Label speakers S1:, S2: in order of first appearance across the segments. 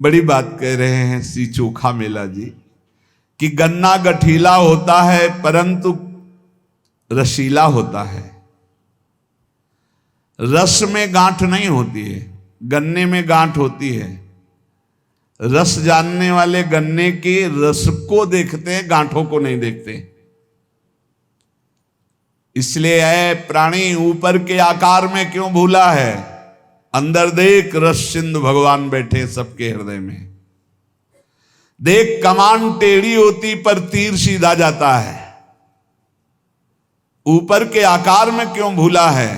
S1: बड़ी बात कह रहे हैं श्री चोखा मेला जी कि गन्ना गठीला होता है परंतु रसीला होता है। रस में गांठ नहीं होती है, गन्ने में गांठ होती है। रस जानने वाले गन्ने के रस को देखते हैं, गांठों को नहीं देखते। इसलिए है प्राणी ऊपर के आकार में क्यों भूला है, अंदर देख रस सिंधु भगवान बैठे सबके हृदय में। देख कमान टेढ़ी होती पर तीर सीधा जाता है, ऊपर के आकार में क्यों भूला है।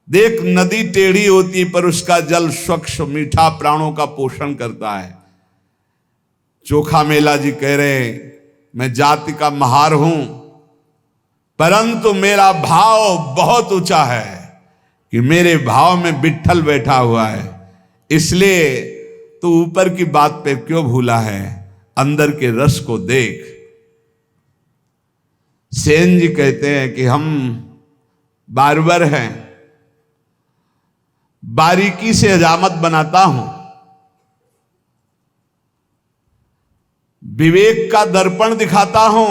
S1: देख नदी टेढ़ी होती पर उसका जल स्वच्छ मीठा प्राणों का पोषण करता है। चोखा मेला जी कह रहे मैं जाति का महार हूं परंतु मेरा भाव बहुत ऊंचा है कि मेरे भाव में विट्ठल बैठा हुआ है। इसलिए तू ऊपर की बात पे क्यों भूला है, अंदर के रस को देख। सेन जी कहते हैं कि हम बारबर हैं, बारीकी से हजामत बनाता हूं, विवेक का दर्पण दिखाता हूं,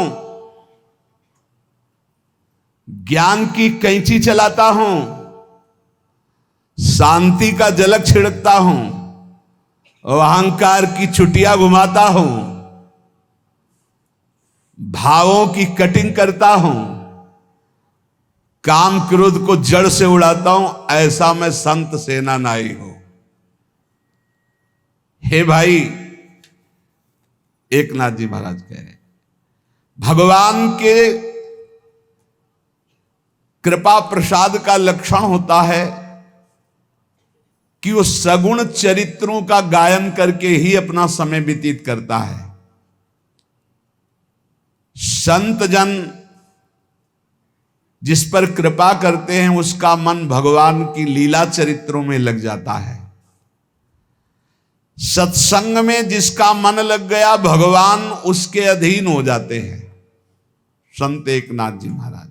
S1: ज्ञान की कैंची चलाता हूं, शांति का झलक छिड़कता हूं और अहंकार की छुटियां घुमाता हूं, भावों की कटिंग करता हूं, काम क्रोध को जड़ से उड़ाता हूं। ऐसा मैं संत सेना नाई हूं। हे भाई, एकनाथ जी महाराज कह रहे भगवान के कृपा प्रसाद का लक्षण होता है कि वो सगुण चरित्रों का गायन करके ही अपना समय व्यतीत करता है। संत जन जिस पर कृपा करते हैं उसका मन भगवान की लीला चरित्रों में लग जाता है। सत्संग में जिसका मन लग गया भगवान उसके अधीन हो जाते हैं। संत एकनाथ जी महाराज,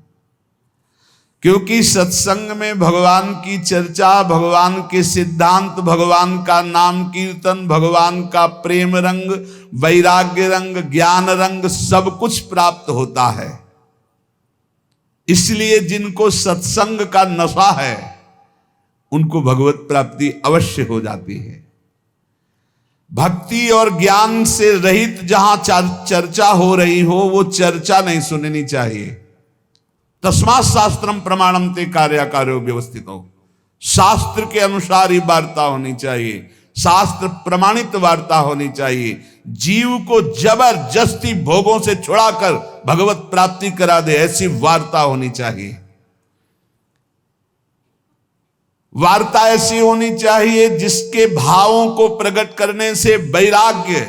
S1: क्योंकि सत्संग में भगवान की चर्चा, भगवान के सिद्धांत, भगवान का नाम कीर्तन, भगवान का प्रेम रंग, वैराग्य रंग, ज्ञान रंग सब कुछ प्राप्त होता है। इसलिए जिनको सत्संग का नशा है उनको भगवत प्राप्ति अवश्य हो जाती है। भक्ति और ज्ञान से रहित जहां चर्चा हो रही हो वो चर्चा नहीं सुननी चाहिए। तस्मात् शास्त्रम प्रमाणम ते कार्याकार्यो व्यवस्थित हो, शास्त्र के अनुसार ही वार्ता होनी चाहिए, शास्त्र प्रमाणित वार्ता होनी चाहिए। जीव को जबरदस्ती भोगों से छुड़ाकर भगवत प्राप्ति करा दे ऐसी वार्ता होनी चाहिए। वार्ता ऐसी होनी चाहिए जिसके भावों को प्रकट करने से वैराग्य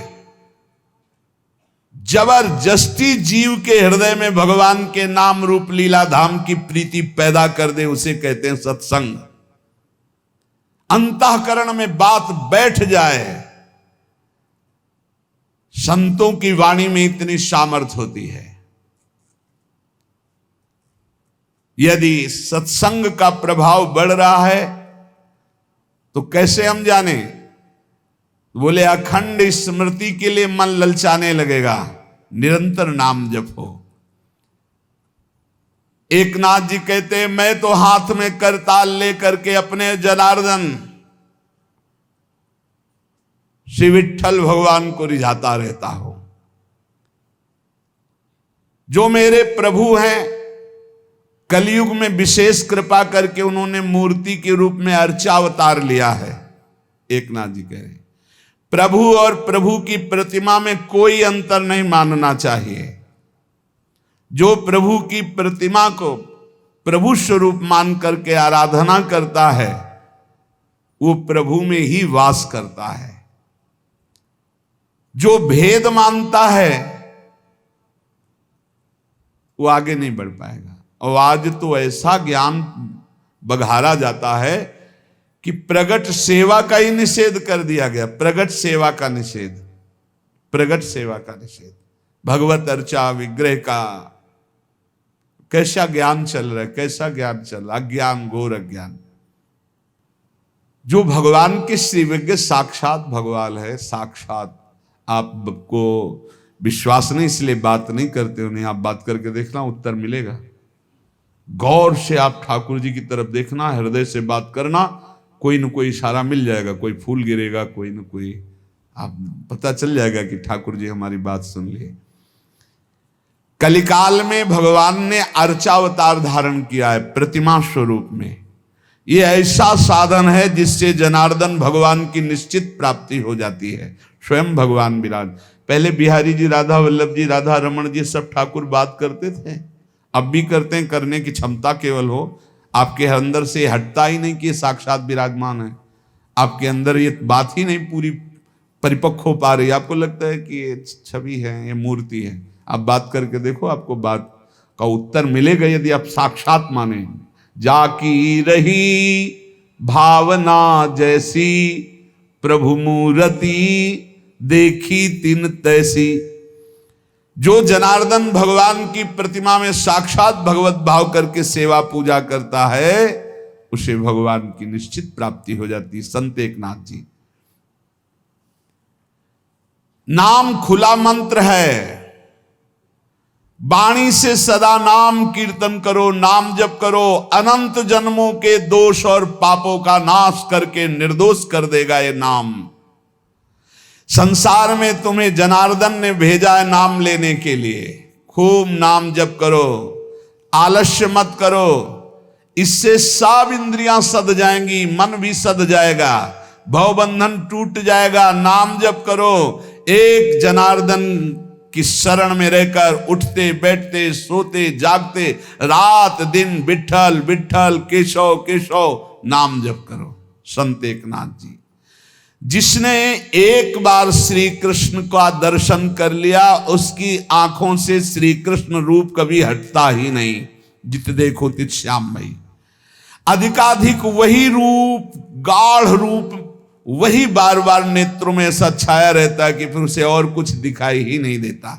S1: जबरदस्ती जीव के हृदय में भगवान के नाम रूप लीला धाम की प्रीति पैदा कर दे, उसे कहते हैं सत्संग। अंतःकरण में बात बैठ जाए। संतों की वाणी में इतनी सामर्थ्य होती है। यदि सत्संग का प्रभाव बढ़ रहा है तो कैसे हम जाने? बोले अखंड स्मृति के लिए मन ललचाने लगेगा, निरंतर नाम जपो। एकनाथ जी कहते हैं मैं तो हाथ में करताल लेकर के अपने जनार्दन श्री विट्ठल भगवान को रिझाता रहता हूं। जो मेरे प्रभु हैं, कलयुग में विशेष कृपा करके उन्होंने मूर्ति के रूप में अर्चावतार लिया है। एकनाथ जी कह रहे हैं प्रभु और प्रभु की प्रतिमा में कोई अंतर नहीं मानना चाहिए। जो प्रभु की प्रतिमा को प्रभु स्वरूप मान करके आराधना करता है वो प्रभु में ही वास करता है। जो भेद मानता है वो आगे नहीं बढ़ पाएगा। और आज तो ऐसा ज्ञान बघारा जाता है कि प्रगट सेवा का ही निषेध कर दिया गया। प्रगट सेवा का निषेध, प्रगट सेवा का निषेध, भगवत अर्चा विग्रह का कैसा ज्ञान चल रहा है, कैसा ज्ञान चल रहा, अज्ञान, घोर अज्ञान। जो भगवान के श्रीविज्ञ साक्षात भगवान है, साक्षात। आपको विश्वास नहीं इसलिए बात नहीं करते हो, नहीं आप बात करके देखना उत्तर मिलेगा। गौर से आप ठाकुर जी की तरफ देखना, हृदय से बात करना, कोई न कोई इशारा मिल जाएगा, कोई फूल गिरेगा, कोई न कोई आप पता चल जाएगा कि ठाकुर जी हमारी बात सुन लिए। कलिकाल में भगवान ने अर्चावतार धारण किया है प्रतिमा स्वरूप में। ये ऐसा साधन है जिससे जनार्दन भगवान की निश्चित प्राप्ति हो जाती है। स्वयं भगवान विराज। पहले बिहारी जी, राधा वल्लभ जी, राधा रमन जी सब ठाकुर बात करते थे, अब भी करते हैं, करने की क्षमता केवल हो। आपके अंदर से हटता ही नहीं कि ये साक्षात विराजमान है। आपके अंदर ये बात ही नहीं पूरी परिपक्व हो पा रही, आपको लगता है कि ये छवि है, ये मूर्ति है। आप बात करके देखो, आपको बात का उत्तर मिलेगा यदि आप साक्षात माने। जाकी रही भावना जैसी, प्रभु मूर्ति देखी तिन तैसी। जो जनार्दन भगवान की प्रतिमा में साक्षात भगवत भाव करके सेवा पूजा करता है, उसे भगवान की निश्चित प्राप्ति हो जाती है। संत एकनाथ जी, नाम खुला मंत्र है, वाणी से सदा नाम कीर्तन करो, नाम जप करो, अनंत जन्मों के दोष और पापों का नाश करके निर्दोष कर देगा ये नाम। संसार में तुम्हें जनार्दन ने भेजा है नाम लेने के लिए। खूब नाम जप करो, आलस्य मत करो, इससे सब इंद्रियां सद जाएंगी, मन भी सद जाएगा, भवबंधन टूट जाएगा। नाम जप करो, एक जनार्दन की शरण में रहकर उठते बैठते सोते जागते रात दिन विठ्ठल विठ्ठल केशव केशव नाम जप करो। संत एकनाथ जी, जिसने एक बार श्री कृष्ण का दर्शन कर लिया, उसकी आंखों से श्री कृष्ण रूप कभी हटता ही नहीं। जित देखो तित श्याममयी। अधिकाधिक वही रूप, गाढ़ रूप, वही बार बार नेत्रों में ऐसा छाया रहता है कि फिर उसे और कुछ दिखाई ही नहीं देता।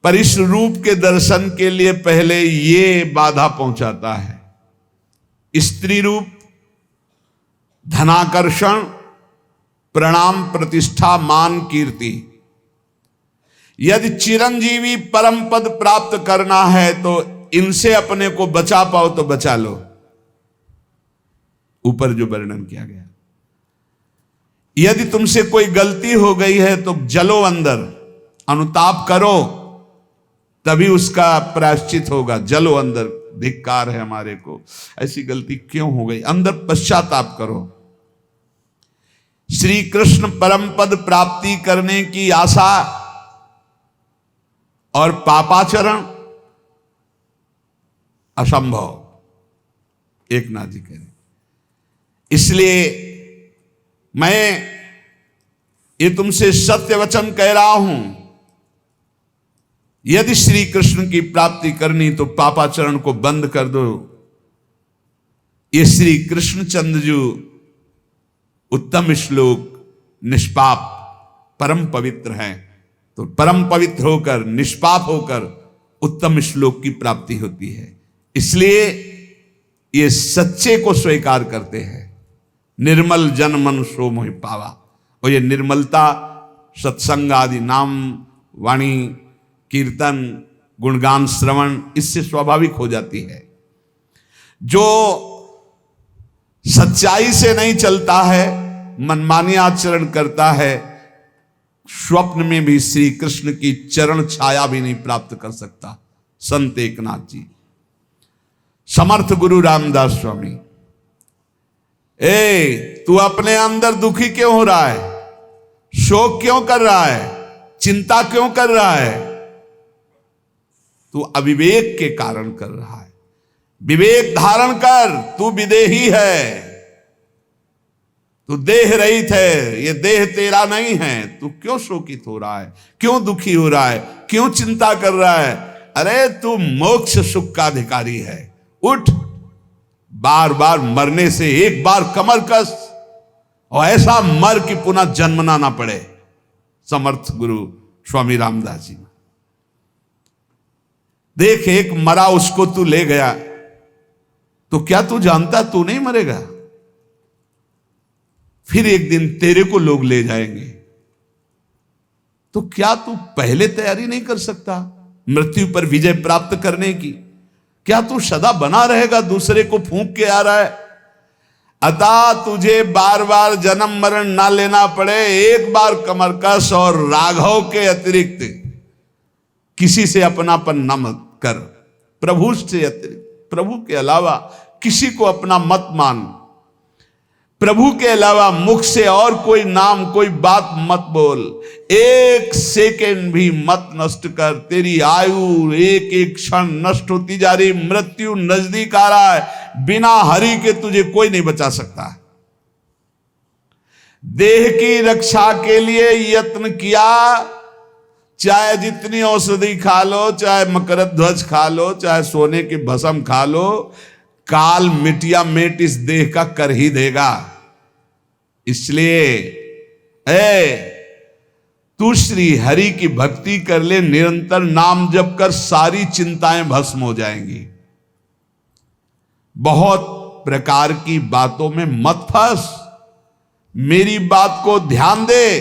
S1: पर इस रूप के दर्शन के लिए पहले ये बाधा पहुंचाता है। स्त्री रूप, धनाकर्षण, प्रणाम, प्रतिष्ठा, मान, कीर्ति। यदि चिरंजीवी परम पद प्राप्त करना है तो इनसे अपने को बचा पाओ तो बचा लो। ऊपर जो वर्णन किया गया, यदि तुमसे कोई गलती हो गई है तो जलो अंदर, अनुताप करो, तभी उसका प्रायश्चित होगा। जलो अंदर, धिक्कार है हमारे को, ऐसी गलती क्यों हो गई, अंदर पश्चाताप करो। श्री कृष्ण परम पद प्राप्ति करने की आशा और पापाचरण असंभव, एकनाथ जी कह रहे। इसलिए मैं ये तुमसे सत्य वचन कह रहा हूं, यदि श्री कृष्ण की प्राप्ति करनी तो पापाचरण को बंद कर दो। ये श्री कृष्णचंद्र जी उत्तम श्लोक, निष्पाप, परम पवित्र हैं। तो परम पवित्र होकर, निष्पाप होकर उत्तम श्लोक की प्राप्ति होती है। इसलिए ये सच्चे को स्वीकार करते हैं। निर्मल जन मन सो मोहि पावा। और ये निर्मलता सत्संग आदि, नाम वाणी कीर्तन गुणगान श्रवण, इससे स्वाभाविक हो जाती है। जो सच्चाई से नहीं चलता है, मनमानी आचरण करता है, स्वप्न में भी श्री कृष्ण की चरण छाया भी नहीं प्राप्त कर सकता। संत एकनाथ जी, समर्थ गुरु रामदास स्वामी, तू अपने अंदर दुखी क्यों हो रहा है, शोक क्यों कर रहा है, चिंता क्यों कर रहा है? तू अविवेक के कारण कर रहा है। विवेक धारण कर, तू विदेही है, तू देह रहित है, ये देह तेरा नहीं है। तू क्यों शोकित हो रहा है, क्यों दुखी हो रहा है, क्यों चिंता कर रहा है? अरे तू मोक्ष सुख का अधिकारी है। उठ, बार बार मरने से एक बार कमर कस और ऐसा मर कि पुनः जन्मना ना पड़े। समर्थ गुरु स्वामी रामदास जी, देख एक मरा उसको तू ले गया, तो क्या तू जानता तू नहीं मरेगा? फिर एक दिन तेरे को लोग ले जाएंगे। तो क्या तू पहले तैयारी नहीं कर सकता मृत्यु पर विजय प्राप्त करने की? क्या तू सदा बना रहेगा दूसरे को फूंक के आ रहा है? अतः तुझे बार बार जन्म मरण ना लेना पड़े, एक बार कमर कस और राघव के अतिरिक्त किसी से अपनापन न मत कर। प्रभु से अतिरिक्त, प्रभु के अलावा किसी को अपना मत मान। प्रभु के अलावा मुख से और कोई नाम कोई बात मत बोल। एक सेकेंड भी मत नष्ट कर। तेरी आयु एक एक क्षण नष्ट होती जा रही, मृत्यु नजदीक आ रहा है। बिना हरि के तुझे कोई नहीं बचा सकता। देह की रक्षा के लिए यत्न किया, चाहे जितनी औषधि खा लो, चाहे मकर ध्वज खा लो, चाहे सोने की भस्म खा लो, काल मिटिया मेट इस देह का कर ही देगा। इसलिए तू श्री हरि की भक्ति कर ले, निरंतर नाम जप कर, सारी चिंताएं भस्म हो जाएंगी। बहुत प्रकार की बातों में मत फंस, मेरी बात को ध्यान दे।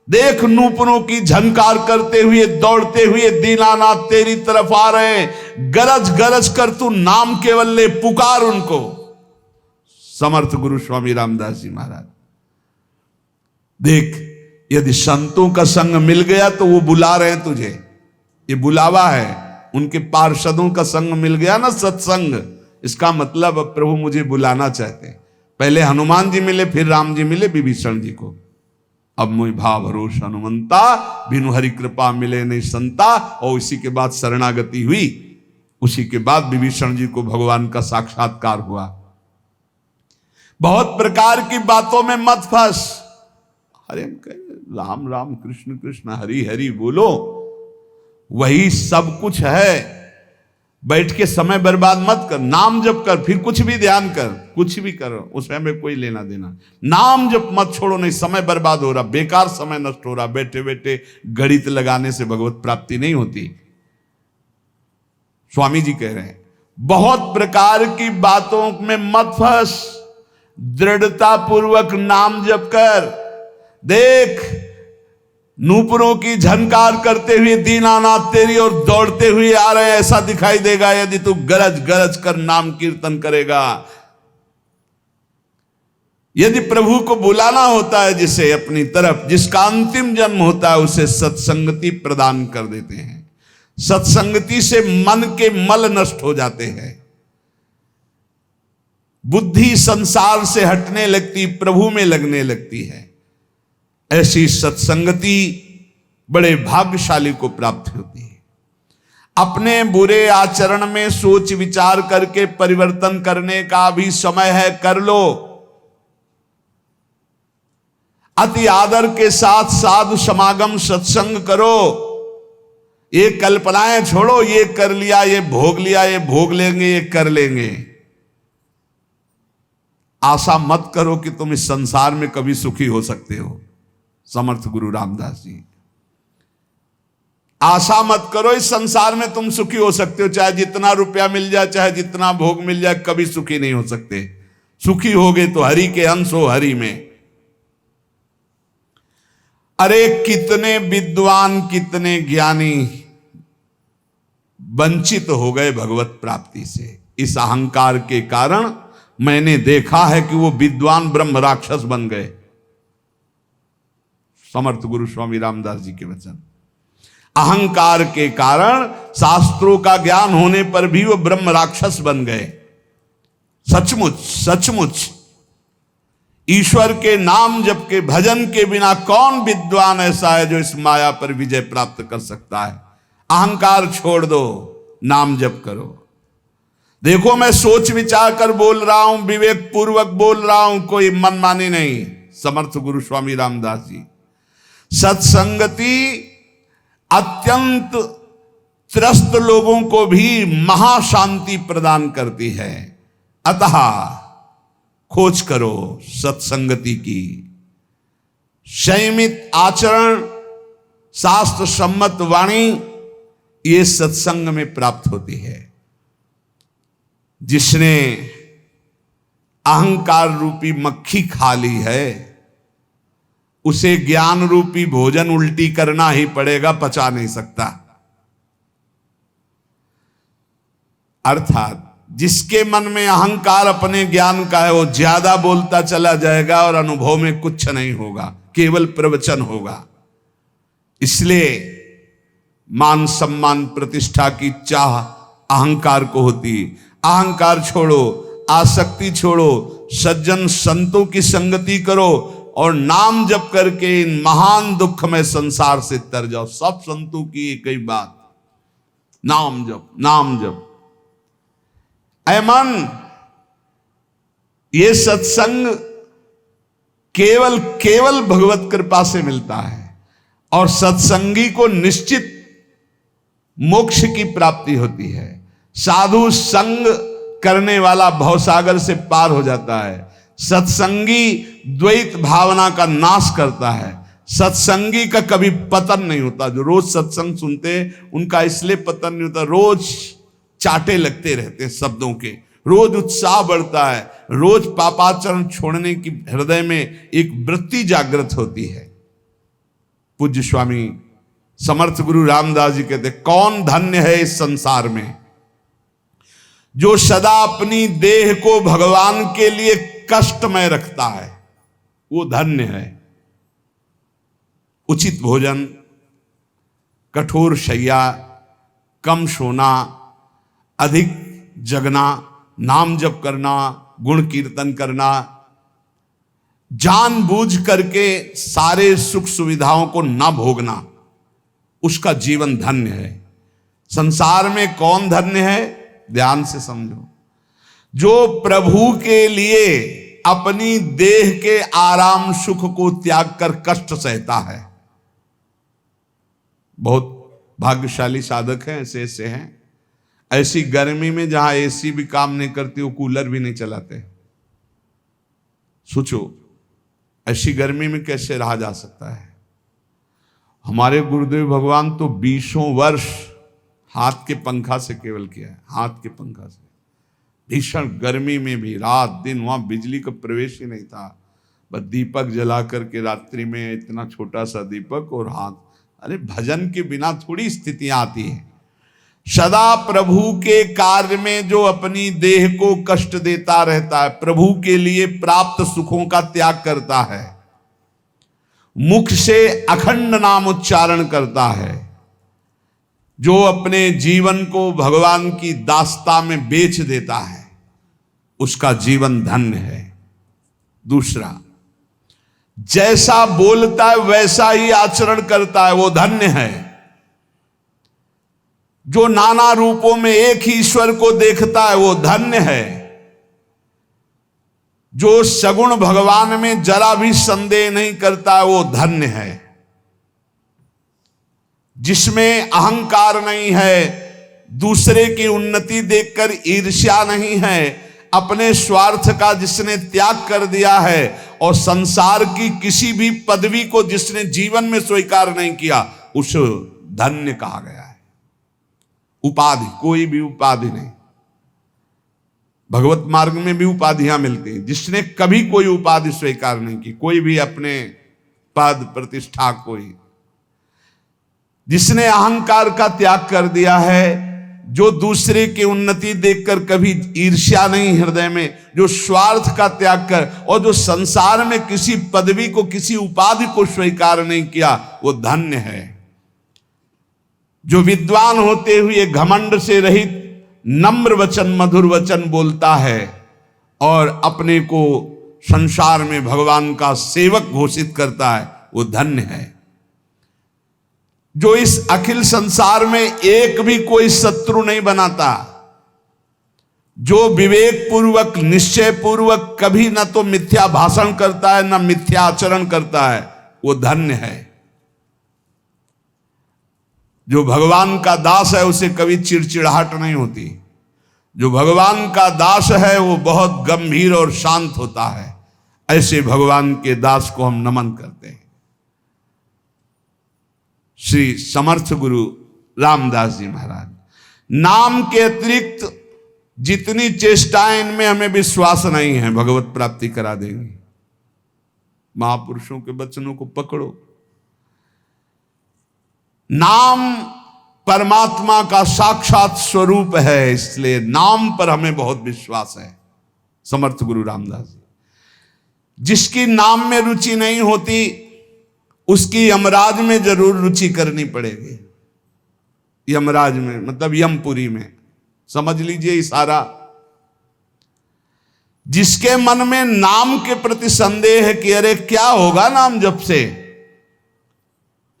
S1: देख नूपुरों की झंकार करते हुए दौड़ते हुए दीनानाथ तेरी तरफ आ रहे हैं। गरज गरज कर तू नाम केवल ले, पुकार उनको। समर्थ गुरु स्वामी रामदास जी महाराज। देख यदि संतों का संग मिल गया तो वो बुला रहे हैं तुझे, ये बुलावा है। उनके पार्षदों का संग मिल गया ना, सत्संग, इसका मतलब अब प्रभु मुझे बुलाना चाहते हैं। पहले हनुमान जी मिले, फिर राम जी मिले विभीषण जी को। अब मोहि भाव भरोस हनुमंता, बिनु हरि कृपा मिले नहीं संता। और इसी के बाद शरणागति हुई, उसी के बाद विभीषण जी को भगवान का साक्षात्कार हुआ। बहुत प्रकार की बातों में मत फंस। अरे हम कहें राम राम कृष्ण कृष्ण हरि हरि बोलो, वही सब कुछ है। बैठ के समय बर्बाद मत कर, नाम जप कर, फिर कुछ भी ध्यान कर, कुछ भी कर, उसमें हमें कोई लेना देना। नाम जप मत छोड़ो, नहीं समय बर्बाद हो रहा, बेकार समय नष्ट हो रहा। बैठे बैठे गणित लगाने से भगवत प्राप्ति नहीं होती। स्वामी जी कह रहे हैं बहुत प्रकार की बातों में मत फंस, दृढ़ता पूर्वक नाम जप कर। देख नूपुरों की झनकार करते हुए दीनानाथ तेरी ओर दौड़ते हुए आ रहे, ऐसा दिखाई देगा यदि तू गरज गरज कर नाम कीर्तन करेगा। यदि प्रभु को बुलाना होता है जिसे अपनी तरफ, जिसका अंतिम जन्म होता है, उसे सत्संगति प्रदान कर देते हैं। सत्संगति से मन के मल नष्ट हो जाते हैं, बुद्धि संसार से हटने लगती, प्रभु में लगने लगती है। ऐसी सत्संगति बड़े भाग्यशाली को प्राप्त होती है। अपने बुरे आचरण में सोच विचार करके परिवर्तन करने का भी समय है, कर लो। अति आदर के साथ साधु समागम सत्संग करो। ये कल्पनाएं छोड़ो, ये कर लिया, ये भोग लिया, ये भोग लेंगे, ये कर लेंगे। आशा मत करो कि तुम इस संसार में कभी सुखी हो सकते हो। समर्थ गुरु रामदास जी। आशा मत करो इस संसार में तुम सुखी हो सकते हो। चाहे जितना रुपया मिल जाए, चाहे जितना भोग मिल जाए, कभी सुखी नहीं हो सकते। सुखी होगे तो हरि के अंश हो, हरि में। अरे कितने विद्वान, कितने ज्ञानी वंचित हो गए भगवत प्राप्ति से। इस अहंकार के कारण मैंने देखा है कि वो विद्वान ब्रह्म राक्षस बन गए। समर्थ गुरु स्वामी रामदास जी के वचन। अहंकार के कारण शास्त्रों का ज्ञान होने पर भी वो ब्रह्म राक्षस बन गए। सचमुच सचमुच ईश्वर के नाम जप के भजन के बिना कौन विद्वान ऐसा है जो इस माया पर विजय प्राप्त कर सकता है। अहंकार छोड़ दो, नाम जप करो। देखो मैं सोच विचार कर बोल रहा हूं, विवेक पूर्वक बोल रहा हूं, कोई मनमानी नहीं। समर्थ गुरु स्वामी रामदास जी। सत्संगति अत्यंत त्रस्त लोगों को भी महाशांति प्रदान करती है। अतः खोज करो सत्संगति की। संयमित आचरण, शास्त्र सम्मत वाणी, ये सत्संग में प्राप्त होती है। जिसने अहंकार रूपी मक्खी खा ली है उसे ज्ञान रूपी भोजन उल्टी करना ही पड़ेगा, पचा नहीं सकता। अर्थात जिसके मन में अहंकार अपने ज्ञान का है वो ज्यादा बोलता चला जाएगा और अनुभव में कुछ नहीं होगा, केवल प्रवचन होगा। इसलिए मान सम्मान प्रतिष्ठा की चाह अहंकार को होती। अहंकार छोड़ो, आसक्ति छोड़ो, सज्जन संतों की संगति करो और नाम जप करके इन महान दुख में संसार से तर जाओ। सब संतों की एक ही बात, नाम जप, नाम जप। ऐ मन, ये सत्संग केवल केवल भगवत कृपा से मिलता है और सत्संगी को निश्चित मोक्ष की प्राप्ति होती है। साधु संग करने वाला भवसागर से पार हो जाता है। सत्संगी द्वैत भावना का नाश करता है। सत्संगी का कभी पतन नहीं होता। जो रोज सत्संग सुनते उनका इसलिए पतन नहीं होता, रोज चाटे लगते रहते शब्दों के, रोज उत्साह बढ़ता है, रोज पापाचरण छोड़ने की हृदय में एक वृत्ति जागृत होती है। पूज्य स्वामी समर्थ गुरु रामदास जी कहते, कौन धन्य है इस संसार में जो सदा अपनी देह को भगवान के लिए कष्टमय रखता है, वो धन्य है। उचित भोजन, कठोर शैया, कम सोना, अधिक जगना, नाम जप करना, गुण कीर्तन करना, जानबूझ करके सारे सुख सुविधाओं को न भोगना, उसका जीवन धन्य है। संसार में कौन धन्य है? ध्यान से समझो। जो प्रभु के लिए अपनी देह के आराम सुख को त्याग कर कष्ट सहता है। बहुत भाग्यशाली साधक हैं, ऐसे ऐसे हैं। ऐसी गर्मी में जहां एसी भी काम नहीं करती, वो कूलर भी नहीं चलाते। सोचो ऐसी गर्मी में कैसे रहा जा सकता है। हमारे गुरुदेव भगवान तो 20 वर्ष हाथ के पंखा से केवल किया है, हाथ के पंखा से। भीषण गर्मी में भी रात दिन, वहां बिजली का प्रवेश ही नहीं था, बस दीपक जला करके रात्रि में, इतना छोटा सा दीपक और हाथ। अरे भजन के बिना थोड़ी स्थितियां आती हैं। सदा प्रभु के कार्य में जो अपनी देह को कष्ट देता रहता है, प्रभु के लिए प्राप्त सुखों का त्याग करता है, मुख से अखंड नाम उच्चारण करता है, जो अपने जीवन को भगवान की दास्ता में बेच देता है, उसका जीवन धन्य है। दूसरा, जैसा बोलता है वैसा ही आचरण करता है, वो धन्य है। जो नाना रूपों में एक ही ईश्वर को देखता है, वो धन्य है। जो सगुण भगवान में जरा भी संदेह नहीं करता है, वो धन्य है। जिसमें अहंकार नहीं है, दूसरे की उन्नति देखकर ईर्ष्या नहीं है, अपने स्वार्थ का जिसने त्याग कर दिया है और संसार की किसी भी पदवी को जिसने जीवन में स्वीकार नहीं किया, उस धन्य कहा गया है। उपाधि, कोई भी उपाधि नहीं। भगवत मार्ग में भी उपाधियां मिलती हैं। जिसने कभी कोई उपाधि स्वीकार नहीं की, कोई भी अपने पद प्रतिष्ठा, कोई जिसने अहंकार का त्याग कर दिया है, जो दूसरे की उन्नति देखकर कभी ईर्ष्या नहीं हृदय में, जो स्वार्थ का त्याग कर और जो संसार में किसी पदवी को, किसी उपाधि को स्वीकार नहीं किया, वो धन्य है। जो विद्वान होते हुए घमंड से रहित नम्र वचन, मधुर वचन बोलता है और अपने को संसार में भगवान का सेवक घोषित करता है, वो धन्य है। जो इस अखिल संसार में एक भी कोई शत्रु नहीं बनाता, जो विवेक पूर्वक, निश्चय पूर्वक कभी न तो मिथ्या भाषण करता है न मिथ्या आचरण करता है, वो धन्य है। जो भगवान का दास है उसे कभी चिड़चिड़ाहट नहीं होती। जो भगवान का दास है वो बहुत गंभीर और शांत होता है। ऐसे भगवान के दास को हम नमन करते हैं। श्री समर्थ गुरु रामदास जी महाराज नाम के अतिरिक्त जितनी चेष्टाएं इनमें हमें विश्वास नहीं है भगवत प्राप्ति करा देंगी। महापुरुषों के वचनों को पकड़ो। नाम परमात्मा का साक्षात स्वरूप है, इसलिए नाम पर हमें बहुत विश्वास है। समर्थ गुरु रामदास जी, जिसकी नाम में रुचि नहीं होती उसकी यमराज में जरूर रुचि करनी पड़ेगी। यमराज में मतलब यमपुरी में, समझ लीजिए इशारा। जिसके मन में नाम के प्रति संदेह है कि अरे क्या होगा नाम जप से,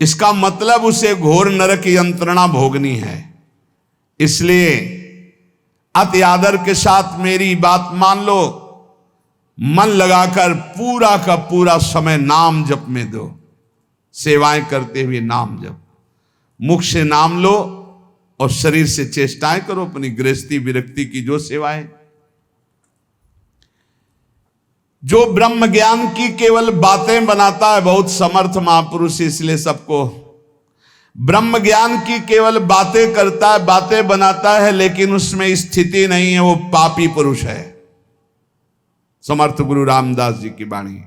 S1: इसका मतलब उसे घोर नरक यंत्रणा भोगनी है। इसलिए अति आदर के साथ मेरी बात मान लो, मन लगाकर पूरा का पूरा समय नाम जप में दो। सेवाएं करते हुए नाम जप, मुख से नाम लो और शरीर से चेष्टाएं करो अपनी गृहस्थी विरक्ति की जो सेवाएं। जो ब्रह्म ज्ञान की केवल बातें बनाता है, बहुत समर्थ महापुरुष, इसलिए सबको ब्रह्म ज्ञान की केवल बातें करता है, बातें बनाता है, लेकिन उसमें स्थिति नहीं है, वो पापी पुरुष है। समर्थ गुरु रामदास जी की वाणी।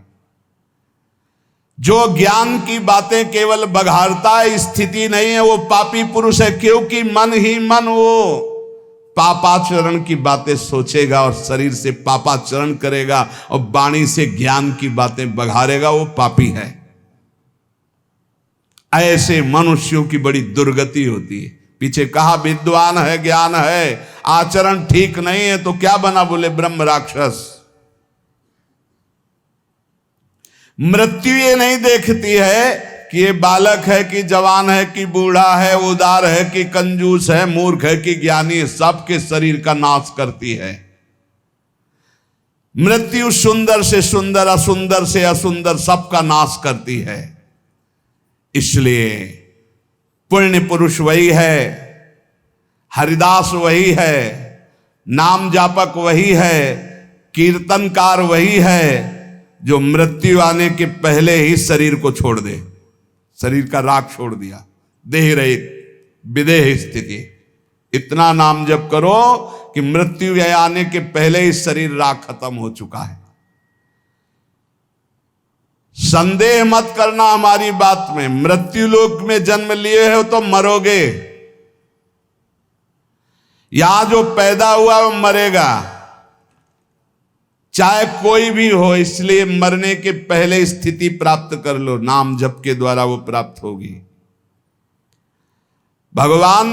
S1: जो ज्ञान की बातें केवल बघाड़ता है, स्थिति नहीं है, वो पापी पुरुष है। क्योंकि मन ही मन वो पापाचरण की बातें सोचेगा और शरीर से पापाचरण करेगा और वाणी से ज्ञान की बातें बघाड़ेगा, वो पापी है। ऐसे मनुष्यों की बड़ी दुर्गति होती है। पीछे कहा विद्वान है, ज्ञान है, आचरण ठीक नहीं है तो क्या बना, बोले ब्रह्म राक्षस। मृत्यु ये नहीं देखती है कि ये बालक है कि जवान है कि बूढ़ा है, उदार है कि कंजूस है, मूर्ख है कि ज्ञानी है, सबके शरीर का नाश करती है। मृत्यु सुंदर से सुंदर, असुंदर से असुंदर, सबका नाश करती है। इसलिए पुण्य पुरुष वही है, हरिदास वही है, नाम जापक वही है, कीर्तनकार वही है, जो मृत्यु आने के पहले ही शरीर को छोड़ दे, शरीर का राख छोड़ दिया, देह रहित विदेह स्थिति। इतना नाम जप करो कि मृत्यु आने के पहले ही शरीर राख खत्म हो चुका है। संदेह मत करना हमारी बात में। मृत्यु लोक में जन्म लिए हो तो मरोगे, यहां जो पैदा हुआ वो मरेगा, चाहे कोई भी हो। इसलिए मरने के पहले स्थिति प्राप्त कर लो, नाम जप के द्वारा वो प्राप्त होगी। भगवान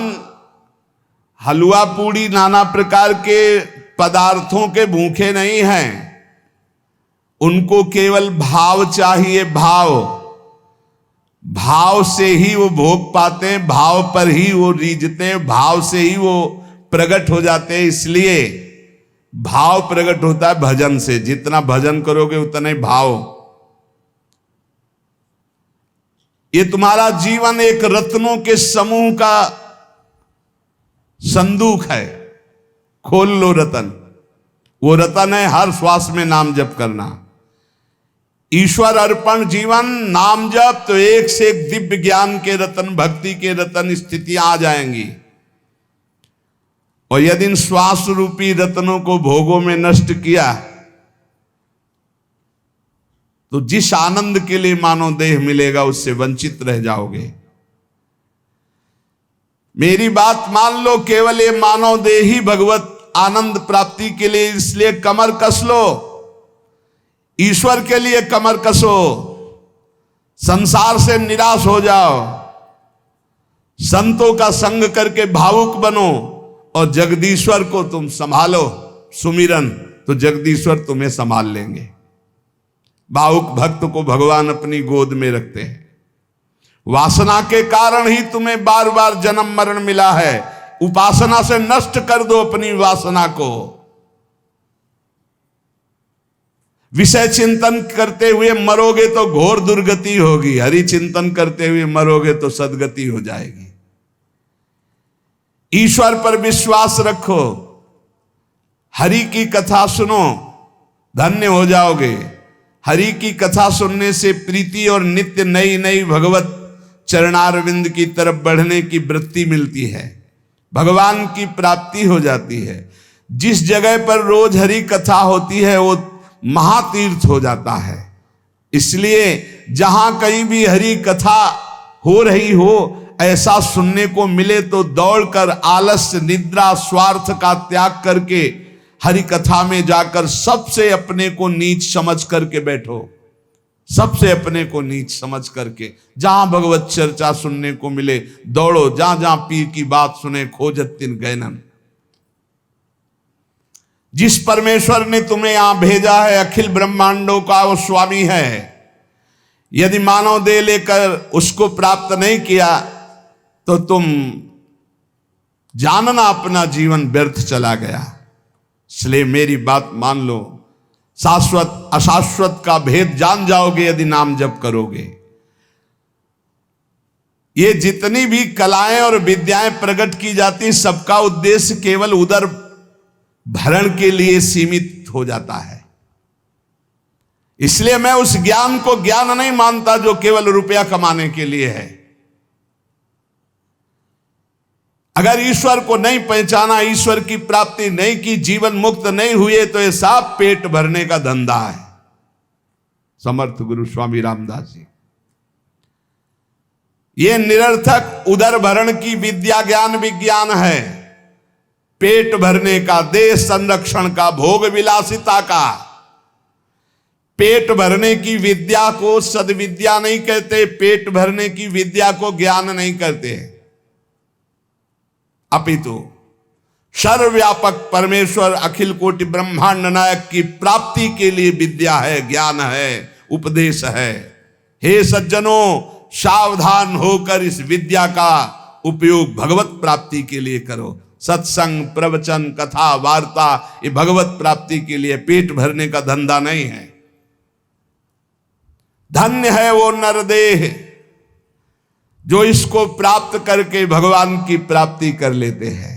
S1: हलवा पूड़ी नाना प्रकार के पदार्थों के भूखे नहीं हैं, उनको केवल भाव चाहिए। भाव से ही वो भोग पाते हैं, भाव पर ही वो रीझते हैं, भाव से ही वो प्रकट हो जाते हैं। इसलिए भाव प्रकट होता है भजन से, जितना भजन करोगे उतना ही भाव। ये तुम्हारा जीवन एक रत्नों के समूह का संदूक है, खोल लो रतन। वो रतन है हर श्वास में नाम जप करना। ईश्वर अर्पण जीवन, नाम जप, तो एक से एक दिव्य ज्ञान के रतन, भक्ति के रतन स्थितियां आ जाएंगी। और यदि इन श्वास रूपी रत्नों को भोगों में नष्ट किया तो जिस आनंद के लिए मानो देह मिलेगा उससे वंचित रह जाओगे। मेरी बात मान लो, केवल ये मानव देह ही भगवत आनंद प्राप्ति के लिए, इसलिए कमर कस लो, ईश्वर के लिए कमर कसो, संसार से निराश हो जाओ, संतों का संग करके भावुक बनो और जगदीश्वर को तुम संभालो। सुमिरन तो जगदीश्वर तुम्हें संभाल लेंगे। भावुक भक्त को भगवान अपनी गोद में रखते हैं। वासना के कारण ही तुम्हें बार बार जन्म मरण मिला है। उपासना से नष्ट कर दो अपनी वासना को। विषय चिंतन करते हुए मरोगे तो घोर दुर्गति होगी, हरि चिंतन करते हुए मरोगे तो सदगति हो जाएगी। ईश्वर पर विश्वास रखो, हरि की कथा सुनो, धन्य हो जाओगे। हरि की कथा सुनने से प्रीति और नित्य नई नई भगवत चरणारविंद की तरफ बढ़ने की वृत्ति मिलती है, भगवान की प्राप्ति हो जाती है। जिस जगह पर रोज हरि कथा होती है वो महातीर्थ हो जाता है। इसलिए जहां कहीं भी हरि कथा हो रही हो, ऐसा सुनने को मिले तो दौड़कर आलस्य, निद्रा, स्वार्थ का त्याग करके हरि कथा में जाकर सबसे अपने को नीच समझ करके बैठो। सबसे अपने को नीच समझ करके जहां भगवत चर्चा सुनने को मिले दौड़ो, जहां जहां पीर की बात सुने खोजत तिन गैनन। जिस परमेश्वर ने तुम्हें यहां भेजा है, अखिल ब्रह्मांडों का वो स्वामी है। यदि मानव देह लेकर उसको प्राप्त नहीं किया तो तुम जानना अपना जीवन व्यर्थ चला गया। इसलिए मेरी बात मान लो, शाश्वत अशाश्वत का भेद जान जाओगे यदि नाम जप करोगे। ये जितनी भी कलाएं और विद्याएं प्रकट की जाती, सबका उद्देश्य केवल उदर भरण के लिए सीमित हो जाता है। इसलिए मैं उस ज्ञान को ज्ञान नहीं मानता जो केवल रुपया कमाने के लिए है। अगर ईश्वर को नहीं पहचाना, ईश्वर की प्राप्ति नहीं की, जीवन मुक्त नहीं हुए तो ये सब पेट भरने का धंधा है। समर्थ गुरु स्वामी रामदास जी, ये निरर्थक उदर भरण की विद्या ज्ञान विज्ञान है। पेट भरने का, देश संरक्षण का, भोग विलासिता का। पेट भरने की विद्या को सद्विद्या नहीं कहते, पेट भरने की विद्या को ज्ञान नहीं कहते, अपितु सर्वव्यापक परमेश्वर अखिल कोटि ब्रह्मांड नायक की प्राप्ति के लिए विद्या है, ज्ञान है, उपदेश है। हे सज्जनों, सावधान होकर इस विद्या का उपयोग भगवत प्राप्ति के लिए करो। सत्संग, प्रवचन, कथा, वार्ता ये भगवत प्राप्ति के लिए, पेट भरने का धंधा नहीं है। धन्य है वो नरदेह जो इसको प्राप्त करके भगवान की प्राप्ति कर लेते हैं।